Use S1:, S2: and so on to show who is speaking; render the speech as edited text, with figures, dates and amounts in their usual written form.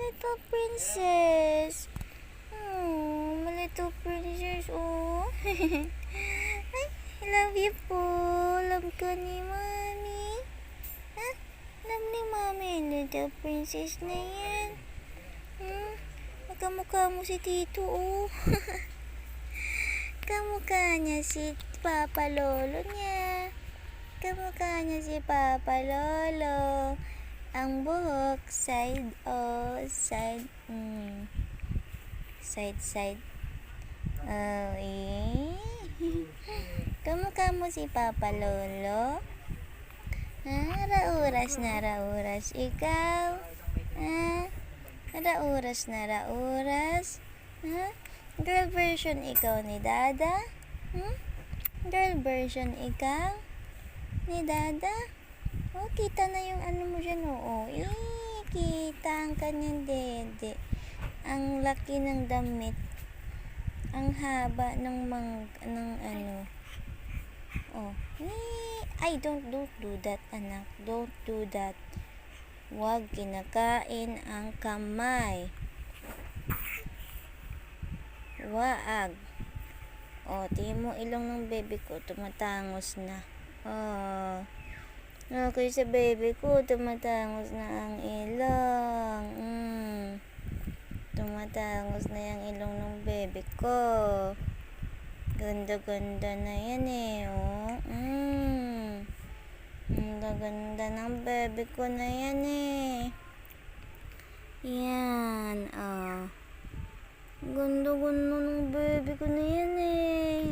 S1: little princess. My little princess. Oh. Ay, love you po. Love ko ni Mami. Ha? Love ni Mami. Little princess na yan. Magkamukha mo si Tito, oh. Kamukha niya si Papa Lolo niya. Kamukha niya si Papa Lolo. Ang buhok, side, oh, side, side. Oh, eh. Kamukha mo si Papa Lolo. Rauras na rauras ikaw. Rauras na rauras. Girl version ikaw ni Dada? Girl version ikaw ni Dada? Oh, kita na yung ano mo dyan, oo. Kita ang kanyang dede. Ang laki ng damit. Ang haba ng ano. Oh. Ay, don't do that, anak. Don't do that. Huwag kinakain ang kamay. Waag. Oh, tingin mo ilong ng baby ko, tumatangos na. Oh. Okay, sa baby ko, tumatangos na ang ilong. Tumatangos na yung ilong ng baby ko. Ganda-ganda na yan eh, oh. Ganda ng baby ko na yan eh. Yan, oh. Ganda-ganda ng baby ko na yan eh.